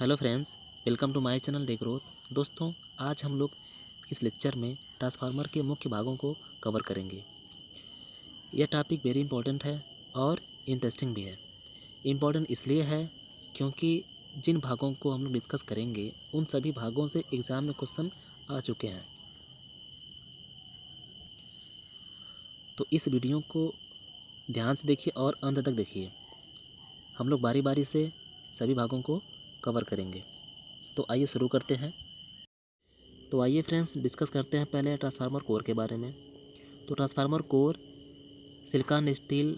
Hello friends, welcome to my channel day growth. दोस्तों, आज हम लोग इस लेक्चर में ट्रांसफार्मर के मुख्य भागों को कवर करेंगे। यह टॉपिक वेरी इंपॉर्टेंट है और इंटरेस्टिंग भी है। इम्पॉर्टेंट इसलिए है क्योंकि जिन भागों को हम लोग डिस्कस करेंगे उन सभी भागों से एग्ज़ाम में क्वेश्चन आ चुके हैं। तो इस वीडियो को ध्यान से देखिए और अंत तक देखिए। हम लोग बारी बारी से सभी भागों को कवर करेंगे। तो आइए शुरू करते हैं। तो आइए फ्रेंड्स डिस्कस करते हैं पहले ट्रांसफार्मर कोर के बारे में। तो ट्रांसफार्मर कोर सिलिकॉन स्टील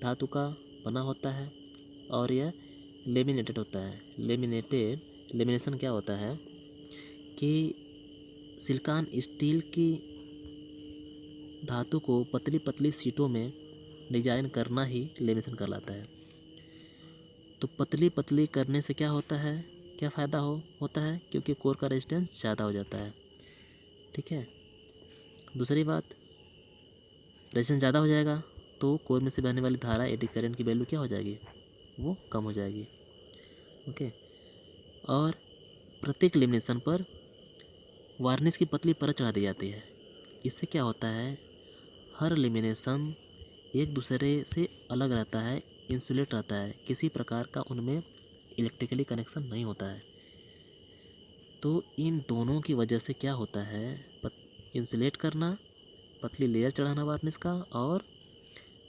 धातु का बना होता है और यह लेमिनेटेड होता है। लेमिनेशन क्या होता है कि सिलिकॉन स्टील की धातु को पतली पतली शीटों में डिजाइन करना ही लेमिनेशन कहलाता है। तो पतली पतली करने से क्या होता है, क्या फ़ायदा होता है, क्योंकि कोर का रेजिस्टेंस ज़्यादा हो जाता है। ठीक है। दूसरी बात, रेजिस्टेंस ज़्यादा हो जाएगा तो कोर में से बहने वाली धारा एडी करंट की वैल्यू क्या हो जाएगी, वो कम हो जाएगी। ओके। और प्रत्येक लेमिनेशन पर वार्निश की पतली परत चढ़ा दी जाती है। इससे क्या होता है, हर लेमिनेशन एक दूसरे से अलग रहता है, इंसुलेट रहता है, किसी प्रकार का उनमें इलेक्ट्रिकली कनेक्शन नहीं होता है। तो इन दोनों की वजह से क्या होता है, इंसुलेट करना, पतली लेयर चढ़ाना वार्निश का, और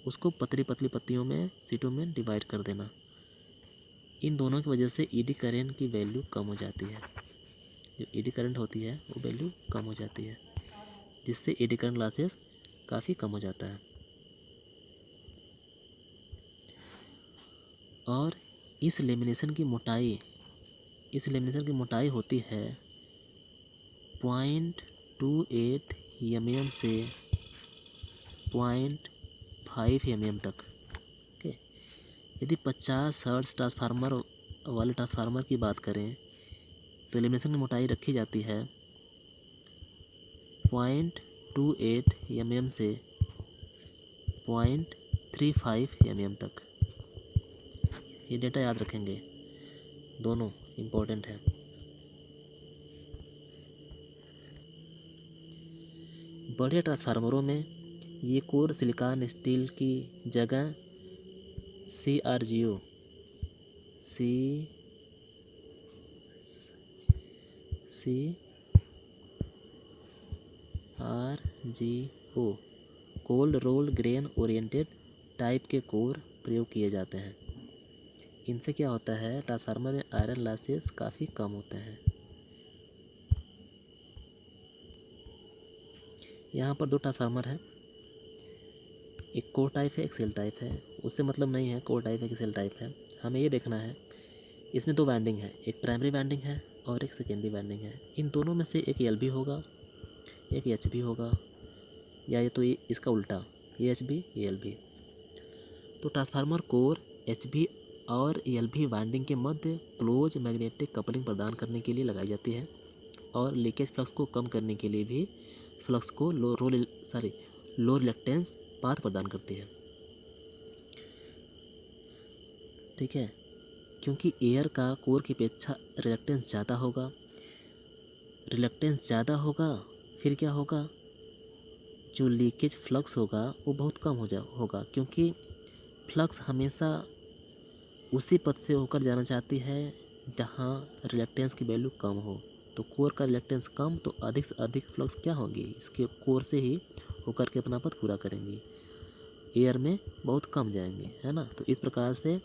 उसको पतली पतली पत्तियों में सीटों में डिवाइड कर देना। इन दोनों की वजह से ईडी करंट की वैल्यू कम हो जाती है। जो ईडी करंट होती है वो वैल्यू कम हो जाती है, जिससे ईडी करंट लॉसेस काफ़ी कम हो जाता है। और इस लेमिनेशन की मोटाई होती है 0.28 mm से 0.5 mm तक। ओके। यदि 50 हर्ट्ज ट्रांसफार्मर की बात करें तो लेमिनेशन की मोटाई रखी जाती है 0.28 mm से 0.35 mm तक। ये डेटा याद रखेंगे, दोनों इम्पोर्टेंट है। बड़े ट्रांसफार्मरों में ये कोर सिलिकॉन स्टील की जगह CRGO cold roll grain oriented type के कोर प्रयोग किए जाते हैं। इनसे क्या होता है, ट्रांसफार्मर में आयरन लॉसेस काफ़ी कम होते हैं। यहाँ पर दो ट्रांसफार्मर है, एक कोर टाइप है, एक सेल टाइप है। उससे मतलब नहीं है कोर टाइप है कि सेल टाइप है, हमें ये देखना है इसमें दो वाइंडिंग है, एक प्राइमरी वाइंडिंग है और एक सेकेंडरी वाइंडिंग है। इन दोनों में से एक LV होगा, एक HV होगा, या ये तो इसका उल्टा, ये HV ये LV। तो ट्रांसफार्मर कोर HV और LV वाइंडिंग के मध्य क्लोज मैग्नेटिक कपलिंग प्रदान करने के लिए लगाई जाती है और लीकेज फ्लक्स को कम करने के लिए भी फ्लक्स को लो रिलक्टेंस पाथ प्रदान करती है। ठीक है, क्योंकि एयर का कोर की अपेक्षा रिलक्टेंस ज़्यादा होगा, फिर क्या होगा, जो लीकेज फ्लक्स होगा वो बहुत कम होगा, क्योंकि फ्लक्स हमेशा उसी पथ से होकर जाना चाहती है जहाँ रिलक्टेंस की वैल्यू कम हो। तो कोर का रिलक्टेंस कम, तो अधिक से अधिक फ्लक्स क्या होंगी, इसके कोर से ही होकर के अपना पथ पूरा करेंगी, एयर में बहुत कम जाएंगे, है ना। तो इस प्रकार से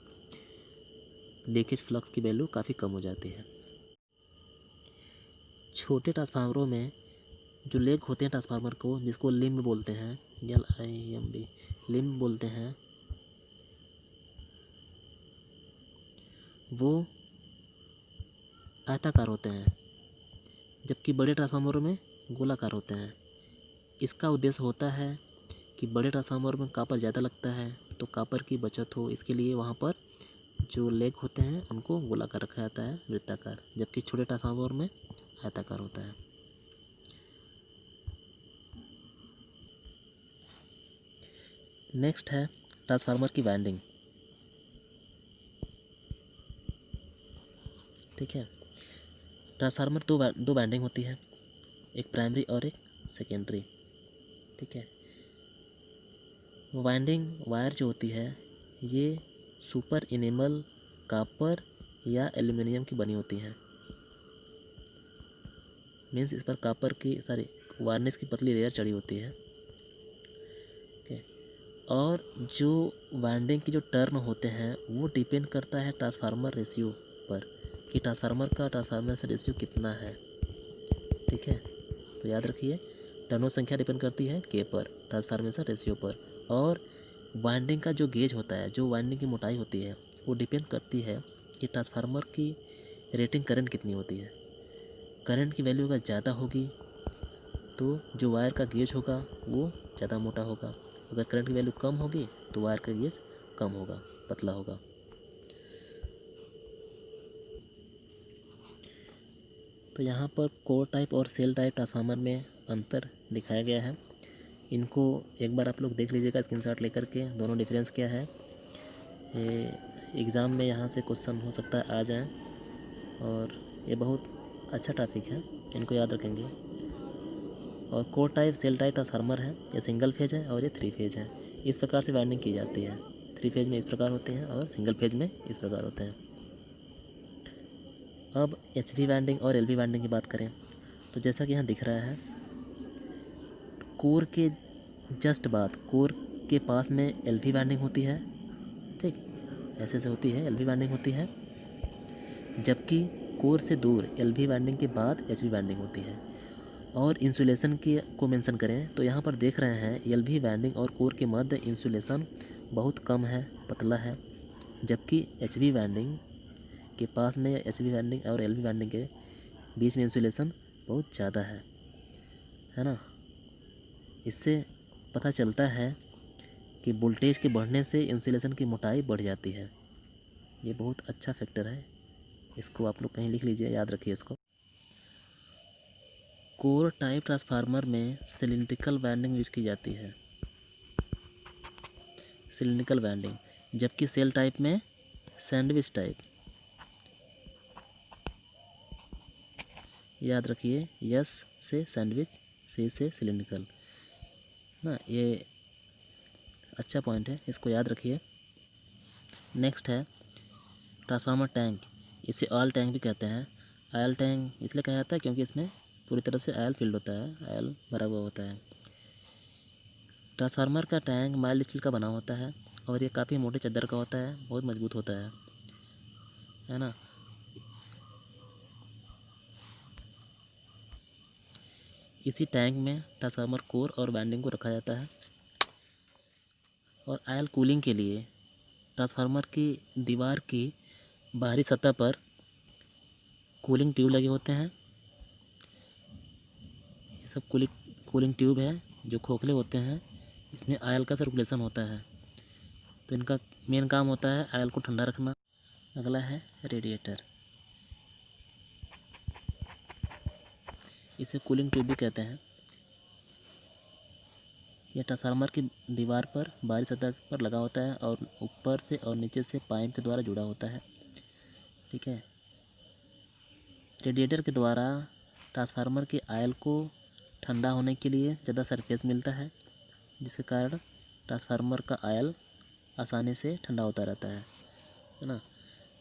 लीकेज फ्लक्स की वैल्यू काफ़ी कम हो जाती है। छोटे ट्रांसफार्मरों में जो लेग होते हैं ट्रांसफार्मर को, जिसको लिम्ब बोलते हैं, LIMB लिम्ब बोलते हैं, वो आयताकार होते हैं, जबकि बड़े ट्रांसफार्मरों में गोलाकार होते हैं। इसका उद्देश्य होता है कि बड़े ट्रांसफार्मर में कॉपर ज़्यादा लगता है, तो कॉपर की बचत हो, इसके लिए वहाँ पर जो लेग होते हैं उनको गोलाकार रखा जाता है, वृत्ताकार, जबकि छोटे ट्रांसफार्मर में आयताकार होता है। नेक्स्ट है ट्रांसफार्मर की वाइंडिंग। ठीक है। ट्रांसफार्मर दो वाइंडिंग होती है, एक प्राइमरी और एक सेकेंडरी। ठीक है। वाइंडिंग वायर जो होती है ये सुपर इनेमल कॉपर या एल्युमिनियम की बनी होती हैं। मीन्स इस पर कॉपर की वार्निश की पतली लेयर चढ़ी होती है। ओके। और जो वाइंडिंग की जो टर्न होते हैं वो डिपेंड करता है ट्रांसफार्मर रेशियो पर, कि ट्रांसफार्मर से रेशियो कितना है। ठीक है। तो याद रखिए, टर्नों संख्या डिपेंड करती है के पर, ट्रांसफार्मेशन रेशियो पर। और वाइंडिंग का जो गेज होता है, जो वाइंडिंग की मोटाई होती है, वो डिपेंड करती है कि ट्रांसफार्मर की रेटिंग करंट कितनी होती है। करंट की वैल्यू अगर ज़्यादा होगी तो जो वायर का गेज होगा वो ज़्यादा मोटा होगा। अगर करंट की वैल्यू कम होगी तो वायर का गेज कम होगा, पतला होगा। तो यहाँ पर कोर टाइप और सेल टाइप ट्रांसफार्मर में अंतर दिखाया गया है। इनको एक बार आप लोग देख लीजिएगा स्क्रीनशॉट लेकर के, दोनों डिफरेंस क्या है। एग्ज़ाम में यहाँ से क्वेश्चन हो सकता है आ जाए, और ये बहुत अच्छा टॉपिक है, इनको याद रखेंगे। और core type shell type transformer है, ये सिंगल फेज है और ये 3 फेज है। इस प्रकार से वाइंडिंग की जाती है। 3 फेज में इस प्रकार होते हैं और सिंगल फेज में इस प्रकार होते हैं। अब HV वाइंडिंग और LV वाइंडिंग की बात करें तो जैसा कि यहाँ दिख रहा है, कोर के जस्ट बाद, कोर के पास में LV वाइंडिंग होती है। ठीक, ऐसे होती है, LV वाइंडिंग होती है। जबकि कोर से दूर LV वाइंडिंग के बाद HV वाइंडिंग होती है। और इंसुलेशन की को मेंशन करें तो यहाँ पर देख रहे हैं LV वाइंडिंग और कोर के मध्य इंसुलेशन बहुत कम है, पतला है। जबकि HV वाइंडिंग के पास में HV वाइंडिंग और LV वाइंडिंग के बीच में इंसुलेशन बहुत ज़्यादा है ना। इससे पता चलता है कि वोल्टेज के बढ़ने से इंसुलेशन की मोटाई बढ़ जाती है। ये बहुत अच्छा फैक्टर है, इसको आप लोग कहीं लिख लीजिए, याद रखिए इसको। कोर टाइप ट्रांसफार्मर में सिलिंड्रिकल वाइंडिंग यूज की जाती है, सिलिंड्रिकल वाइंडिंग। जबकि सेल टाइप में सैंडविच टाइप। याद रखिए, यस से सैंडविच, सी से सिलिंड्रिकल ना। ये अच्छा पॉइंट है, इसको याद रखिए। नेक्स्ट है ट्रांसफार्मर टैंक। इसे ऑयल टैंक भी कहते हैं। ऑयल टैंक इसलिए कहा जाता है क्योंकि इसमें पूरी तरह से ऑयल फिल्ड होता है, ऑयल भरा हुआ होता है। ट्रांसफार्मर का टैंक माइल्ड स्टील का बना होता है और ये काफ़ी मोटे चद्दर का होता है, बहुत मजबूत होता है ना। इसी टैंक में ट्रांसफार्मर कोर और वाइंडिंग को रखा जाता है। और ऑयल कूलिंग के लिए ट्रांसफार्मर की दीवार की बाहरी सतह पर कूलिंग ट्यूब लगे होते हैं। ये सब कूलिंग ट्यूब है जो खोखले होते हैं, इसमें ऑयल का सर्कुलेशन होता है। तो इनका मेन काम होता है ऑयल को ठंडा रखना। अगला है रेडिएटर, इसे कूलिंग ट्यूब भी कहते हैं। यह ट्रांसफार्मर की दीवार पर बाहरी सतह पर लगा होता है और ऊपर से और नीचे से पाइप के द्वारा जुड़ा होता है। ठीक है। रेडिएटर के द्वारा ट्रांसफार्मर के ऑयल को ठंडा होने के लिए ज़्यादा सरफेस मिलता है, जिसके कारण ट्रांसफार्मर का ऑयल आसानी से ठंडा होता रहता है ना।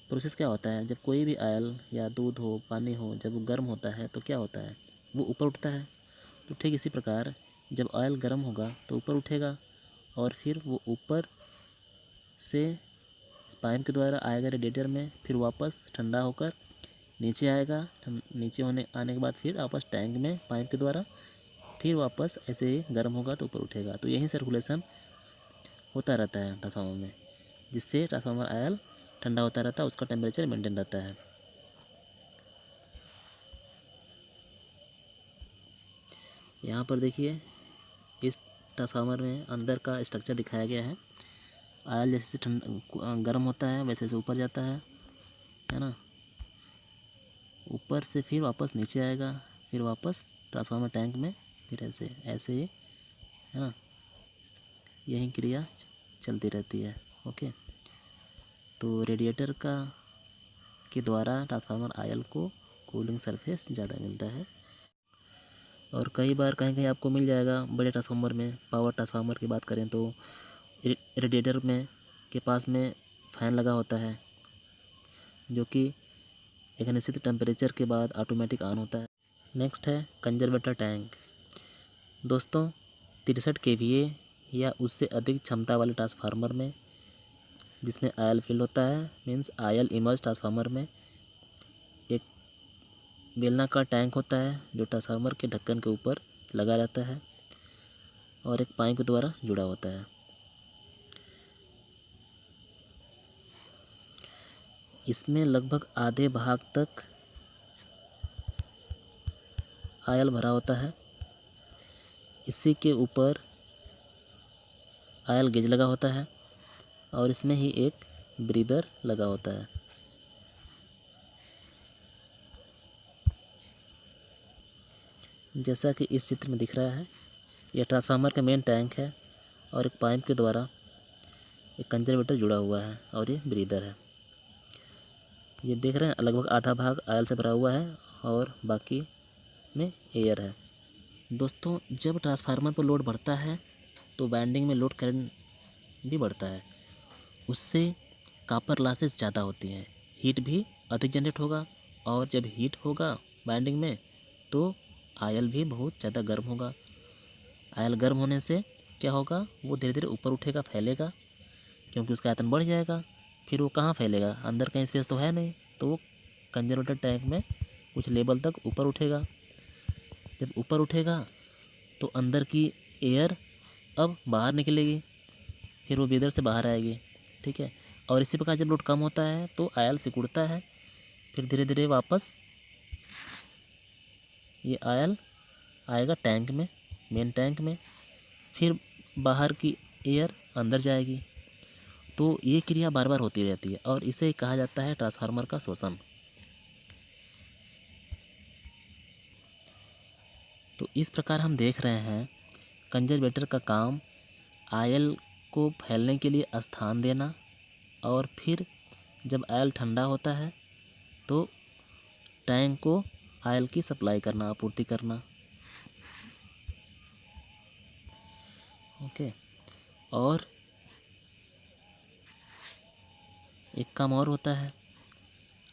प्रोसेस क्या होता है, जब कोई भी ऑयल या दूध हो, पानी हो, जब वो गर्म होता है तो क्या होता है, वो ऊपर उठता है। तो ठीक इसी प्रकार जब ऑयल गर्म होगा तो ऊपर उठेगा और फिर वो ऊपर से पाइप के द्वारा आएगा रेडिएटर में, फिर वापस ठंडा होकर नीचे आएगा। नीचे आने के बाद फिर वापस टैंक में पाइप के द्वारा, फिर वापस ऐसे ही गर्म होगा तो ऊपर उठेगा। तो यही सर्कुलेशन होता रहता है ट्रांसफार्मर में, जिससे ट्रांसफार्मर ऑयल ठंडा होता रहता है, उसका टेम्परेचर मेंटेन रहता है। यहाँ पर देखिए इस ट्रांसफार्मर में अंदर का स्ट्रक्चर दिखाया गया है। ऑयल जैसे गर्म होता है वैसे से ऊपर जाता है ना। ऊपर से फिर वापस नीचे आएगा, फिर वापस ट्रांसफार्मर टैंक में, फिर ऐसे ऐसे ही है ना। यही क्रिया चलती रहती है। ओके। तो रेडिएटर का के द्वारा ट्रांसफार्मर आयल को कूलिंग सरफेस ज़्यादा मिलता है। और कई बार कहीं कहीं आपको मिल जाएगा बड़े ट्रांसफार्मर में। पावर ट्रांसफार्मर की बात करें तो रेडिएटर में के पास में फ़ैन लगा होता है, जो कि एक निश्चित टेम्परेचर के बाद ऑटोमेटिक ऑन होता है। नेक्स्ट है कंजर्वेटर टैंक। दोस्तों 63 kVA या उससे अधिक क्षमता वाले ट्रांसफार्मर में, जिसमें आयल फिल होता है, मीन्स आयल इमर्ज ट्रांसफार्मर में एक बेलनाकार टैंक होता है जो ट्रांसफार्मर के ढक्कन के ऊपर लगा रहता है और एक पाइप के द्वारा जुड़ा होता है। इसमें लगभग आधे भाग तक आयल भरा होता है। इसी के ऊपर आयल गेज लगा होता है और इसमें ही एक ब्रीदर लगा होता है। जैसा कि इस चित्र में दिख रहा है, यह ट्रांसफार्मर का मेन टैंक है और एक पाइप के द्वारा एक कंजर्वेटर जुड़ा हुआ है और ये ब्रीदर है। ये देख रहे हैं लगभग आधा भाग आयल से भरा हुआ है और बाकी में एयर है। दोस्तों जब ट्रांसफार्मर पर लोड बढ़ता है तो वाइंडिंग में लोड करंट भी बढ़ता है। उससे कॉपर लॉसेस ज़्यादा होती हैं, हीट भी अधिक जनरेट होगा और जब हीट होगा वाइंडिंग में तो आयल भी बहुत ज़्यादा गर्म होगा। आयल गर्म होने से क्या होगा, वो धीरे धीरे ऊपर उठेगा, फैलेगा, क्योंकि उसका आयतन बढ़ जाएगा। फिर वो कहाँ फैलेगा, अंदर कहीं स्पेस तो है नहीं, तो वो कंजर्वेटर टैंक में कुछ लेवल तक ऊपर उठेगा। जब ऊपर उठेगा तो अंदर की एयर अब बाहर निकलेगी, फिर वो ब्रीदर से बाहर आएगी, ठीक है। और इसी प्रकार जब लोड कम होता है तो आयल सिकुड़ता है, फिर धीरे धीरे वापस ये आयल आएगा टैंक में, मेन टैंक में, फिर बाहर की एयर अंदर जाएगी। तो ये क्रिया बार बार होती रहती है और इसे कहा जाता है ट्रांसफार्मर का शोषण। तो इस प्रकार हम देख रहे हैं कंजर्वेटर का काम आयल को फैलने के लिए स्थान देना और फिर जब आयल ठंडा होता है तो टैंक को आयल की सप्लाई करना, आपूर्ति करना। ओके। और एक काम और होता है,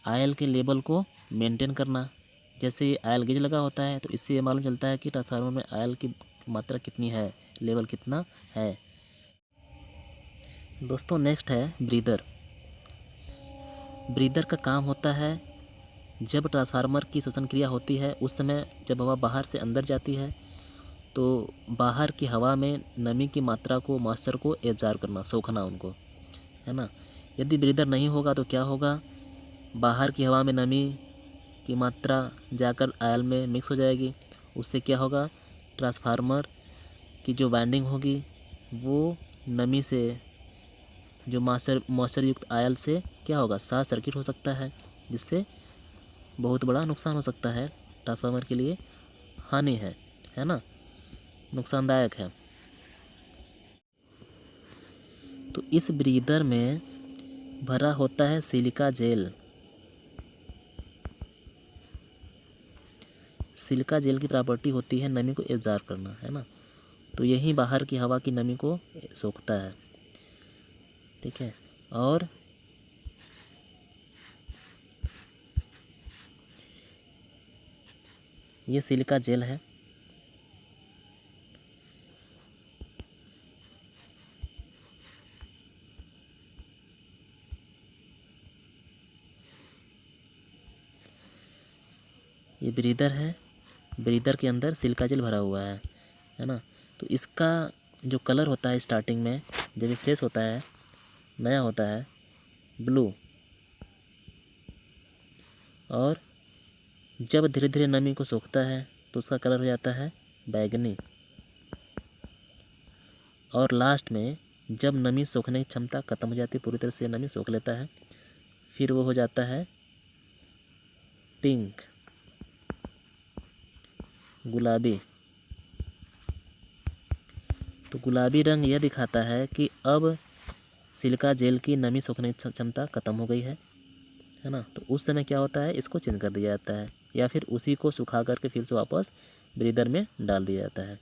आयल के लेवल को मेंटेन करना। जैसे ये आयल गेज लगा होता है तो इससे ये मालूम चलता है कि ट्रांसफार्मर में आयल की मात्रा कितनी है, लेवल कितना है। दोस्तों नेक्स्ट है ब्रीदर। ब्रीदर का काम होता है जब ट्रांसफार्मर की श्वसन क्रिया होती है उस समय जब हवा बाहर से अंदर जाती है तो बाहर की हवा में नमी की मात्रा को, मॉइस्चर को एब्जॉर्ब करना, सोखना उनको, है ना। यदि ब्रीदर नहीं होगा तो क्या होगा, बाहर की हवा में नमी की मात्रा जाकर आयल में मिक्स हो जाएगी। उससे क्या होगा, ट्रांसफार्मर की जो वाइंडिंग होगी वो नमी से, जो मॉइस्चर युक्त आयल से क्या होगा, शॉर्ट सर्किट हो सकता है, जिससे बहुत बड़ा नुकसान हो सकता है। ट्रांसफार्मर के लिए हानि है ना, नुकसानदायक है। तो इस ब्रीदर में भरा होता है सिलिका जेल। सिलिका जेल की प्रॉपर्टी होती है नमी को एब्जॉर्ब करना, है ना। तो यही बाहर की हवा की नमी को सोखता है, ठीक है। और ये सिलिका जेल है। ये ब्रीदर है, ब्रीदर के अंदर सिलिका जेल भरा हुआ है ना। तो इसका जो कलर होता है स्टार्टिंग में जब ये फ्रेश होता है, नया होता है, ब्लू, और जब धीरे धीरे नमी को सोखता है तो उसका कलर हो जाता है बैगनी, और लास्ट में जब नमी सोखने की क्षमता खत्म हो जाती है, पूरी तरह से नमी सोख लेता है, फिर वो हो जाता है पिंक, गुलाबी। तो गुलाबी रंग यह दिखाता है कि अब सिलिका जेल की नमी सोखने की क्षमता खत्म हो गई है है ना। तो उस समय क्या होता है, इसको चेंज कर दिया जाता है या फिर उसी को सुखा करके फिर से वापस ब्रीदर में डाल दिया जाता है।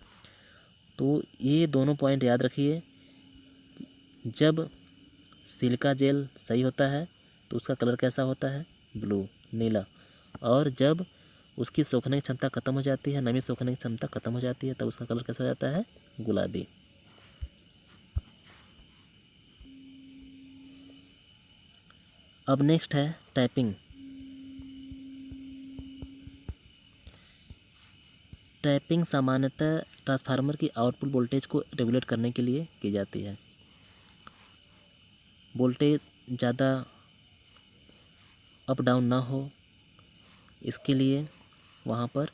तो ये दोनों पॉइंट याद रखिए। जब सिलिका जेल सही होता है तो उसका कलर कैसा होता है, ब्लू, नीला। और जब उसकी सोखने की क्षमता खत्म हो जाती है, नमी सोखने की क्षमता खत्म हो जाती है, तब उसका कलर कैसा हो जाता है, गुलाबी। अब नेक्स्ट है टैपिंग। टैपिंग सामान्यतः ट्रांसफार्मर की आउटपुट वोल्टेज को रेगुलेट करने के लिए की जाती है। वोल्टेज ज़्यादा अप डाउन ना हो, इसके लिए वहाँ पर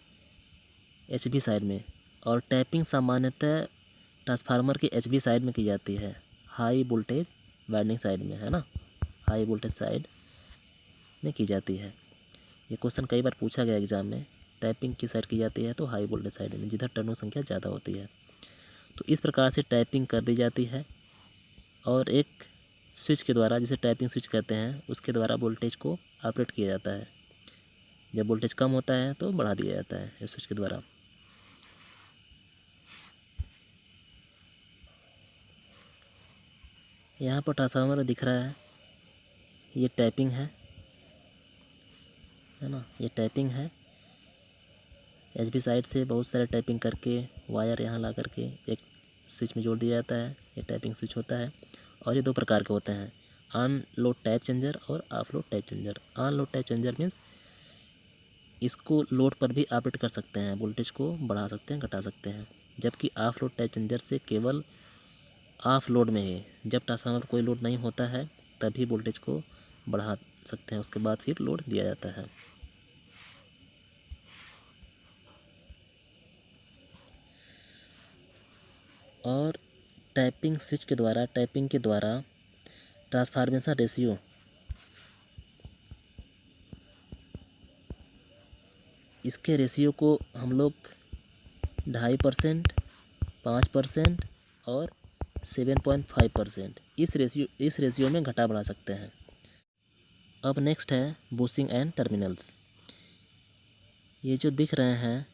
एचवी साइड में, और टैपिंग सामान्यतः ट्रांसफार्मर के एचवी साइड में की जाती है, हाई वोल्टेज वाइंडिंग साइड में, है ना, हाई वोल्टेज साइड में की जाती है। ये क्वेश्चन कई बार पूछा गया एग्जाम में, टैपिंग किस साइड की जाती है, तो हाई वोल्टेज साइड में, जिधर टर्नों संख्या ज़्यादा होती है। तो इस प्रकार से टैपिंग कर दी जाती है और एक स्विच के द्वारा, जिसे टैपिंग स्विच कहते हैं, उसके द्वारा वोल्टेज को ऑपरेट किया जाता है। जब वोल्टेज कम होता है तो बढ़ा दिया जाता है इस स्विच के द्वारा। यहाँ पर ट्रांसफार्मर दिख रहा है, ये टैपिंग है ना, ये टैपिंग है। एचवी साइड से बहुत सारे टैपिंग करके वायर यहाँ ला करके एक स्विच में जोड़ दिया जाता है, ये टैपिंग स्विच होता है। और ये दो प्रकार के होते हैं, ऑन लोड टाइप चेंजर और of load type changer. On load type changer means इसको लोड पर भी ऑपरेट कर सकते हैं, वोल्टेज को बढ़ा सकते हैं, घटा सकते हैं। जबकि ऑफ लोड टाइप चेंजर से केवल ऑफ लोड में ही, जब ट्रांसफार्मर कोई लोड नहीं होता है तभी वोल्टेज को बढ़ा सकते हैं, उसके बाद फिर लोड दिया जाता है। और टैपिंग स्विच के द्वारा, टैपिंग के द्वारा ट्रांसफॉर्मेशन रेशियो, इसके रेशियो को हम लोग 2.5%, 5% और 7.5%, इस रेशियो में घटा बढ़ा सकते हैं। अब नेक्स्ट है बूस्टिंग एंड टर्मिनल्स। ये जो दिख रहे हैं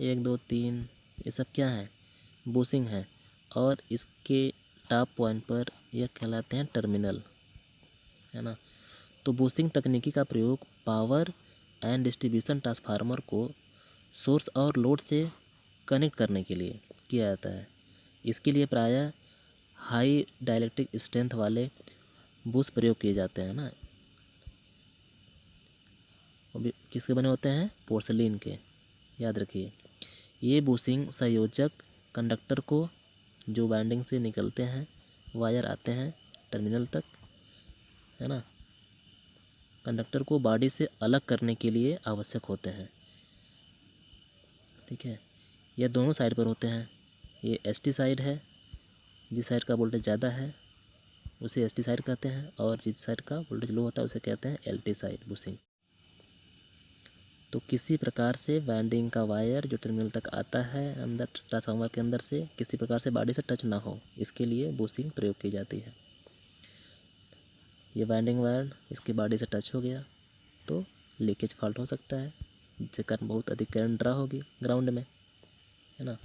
1 2 3, ये सब क्या है, बूस्टिंग है। और इसके टॉप पॉइंट पर यह कहलाते हैं टर्मिनल, है ना। तो बूस्टिंग तकनीकी का प्रयोग पावर एंड डिस्ट्रीब्यूशन ट्रांसफार्मर को सोर्स और लोड से कनेक्ट करने के लिए किया जाता है। इसके लिए प्रायः हाई डाइलेक्ट्रिक स्ट्रेंथ वाले बूस्ट प्रयोग किए जाते हैं ना। किसके बने होते हैं, पोर्सलिन के, याद रखिए। ये बूस्टिंग संयोजक कंडक्टर को, जो वाइंडिंग से निकलते हैं, वायर आते हैं टर्मिनल तक, है ना, कंडक्टर को बॉडी से अलग करने के लिए आवश्यक होते हैं। ठीक है, ये दोनों साइड पर होते हैं। ये एसटी साइड है, जिस साइड का वोल्टेज ज़्यादा है उसे एसटी साइड कहते हैं, और जिस साइड का वोल्टेज लो होता है उसे कहते हैं एलटी साइड बूस्टिंग। तो किसी प्रकार से वाइंडिंग का वायर जो टर्मिनल तक आता है अंदर ट्रांसफार्मर के अंदर से, किसी प्रकार से बॉडी से टच ना हो, इसके लिए बूस्टिंग प्रयोग की जाती है। ये वाइंडिंग वायर इसकी बॉडी से टच हो गया तो लीकेज फॉल्ट हो सकता है, जिससे कारण बहुत अधिक करंट ड्रा होगी ग्राउंड में, है ना।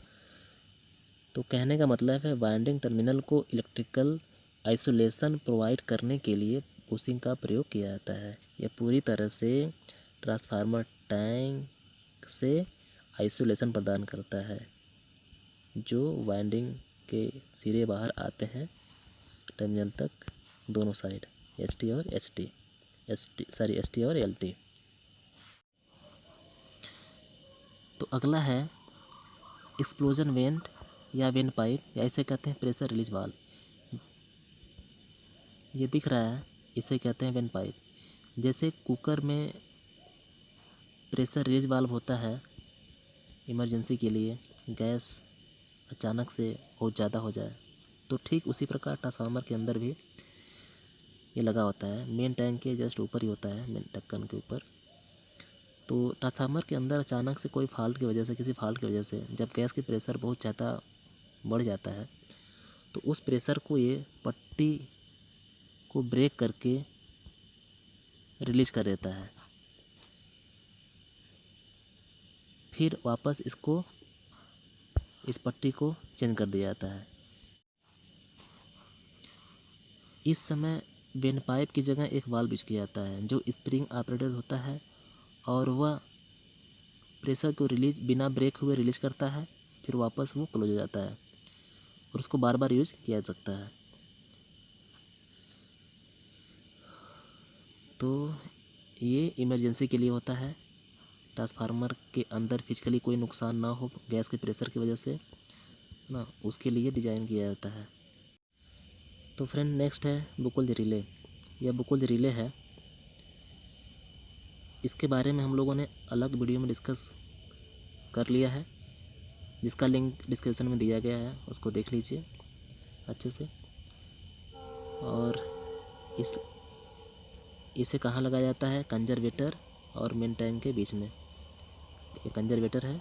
तो कहने का मतलब है वाइंडिंग टर्मिनल को इलेक्ट्रिकल आइसोलेशन प्रोवाइड करने के लिए बूस्टिंग का प्रयोग किया जाता है। यह पूरी तरह से ट्रांसफार्मर टैंक से आइसोलेशन प्रदान करता है। जो वाइंडिंग के सिरे बाहर आते हैं टर्मिनल तक, दोनों साइड, एसटी और एलटी। तो अगला है एक्सप्लोजन वेंट या वेन पाइप, या इसे कहते हैं प्रेशर रिलीज वाल्व। ये दिख रहा है, इसे कहते हैं वेन पाइप। जैसे कुकर में प्रेशर रिलीज वाल्व होता है इमरजेंसी के लिए, गैस अचानक से बहुत ज़्यादा हो जाए, तो ठीक उसी प्रकार ट्रांसफार्मर के अंदर भी ये लगा होता है। मेन टैंक के जस्ट ऊपर ही होता है, मेन ढक्कन के ऊपर। तो ट्रांसफार्मर के अंदर अचानक से कोई फॉल्ट की वजह से, किसी फॉल्ट की वजह से जब गैस की प्रेशर बहुत ज़्यादा बढ़ जाता है, तो उस प्रेशर को ये पट्टी को ब्रेक करके, रिलीज कर देता है, फिर वापस इस पट्टी को चेंज कर दिया जाता है। इस समय वेन पाइप की जगह एक वाल्व यूज किया जाता है जो स्प्रिंग ऑपरेटेड होता है और वह प्रेशर को बिना ब्रेक हुए रिलीज करता है, फिर वापस वो क्लोज हो जाता है और उसको बार बार यूज किया जा सकता है। तो ये इमरजेंसी के लिए होता है, ट्रांसफार्मर के अंदर फिजिकली कोई नुकसान ना हो गैस के प्रेशर की वजह से ना, उसके लिए डिज़ाइन किया जाता है। तो फ्रेंड नेक्स्ट है बुकुल्ज रिले। यह बुकुल्ज रिले है, इसके बारे में हम लोगों ने अलग वीडियो में डिस्कस कर लिया है, जिसका लिंक डिस्क्रिप्शन में दिया गया है, उसको देख लीजिए अच्छे से। और इसे कहाँ लगाया जाता है, कंजर्वेटर और मेन टैंक के बीच में। ये कंजर्वेटर है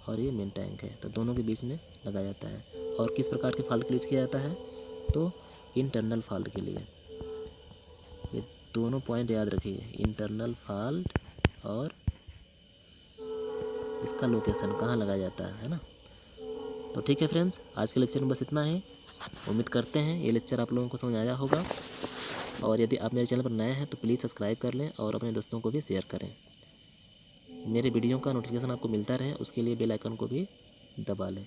और ये मेन टैंक है, तो दोनों के बीच में लगाया जाता है। और किस प्रकार के फॉल्ट के लिए किया जाता है, तो इंटरनल फॉल्ट के लिए। ये दोनों पॉइंट याद रखिए, इंटरनल फॉल्ट और इसका लोकेशन कहाँ लगाया जाता है ना। तो ठीक है फ्रेंड्स, आज के लेक्चर में बस इतना ही। उम्मीद करते हैं ये लेक्चर आप लोगों को समझ आया होगा, और यदि आप मेरे चैनल पर नए हैं तो प्लीज़ सब्सक्राइब कर लें और अपने दोस्तों को भी शेयर करें। मेरे वीडियो का नोटिफिकेशन आपको मिलता रहे, उसके लिए बेल आइकन को भी दबा लें।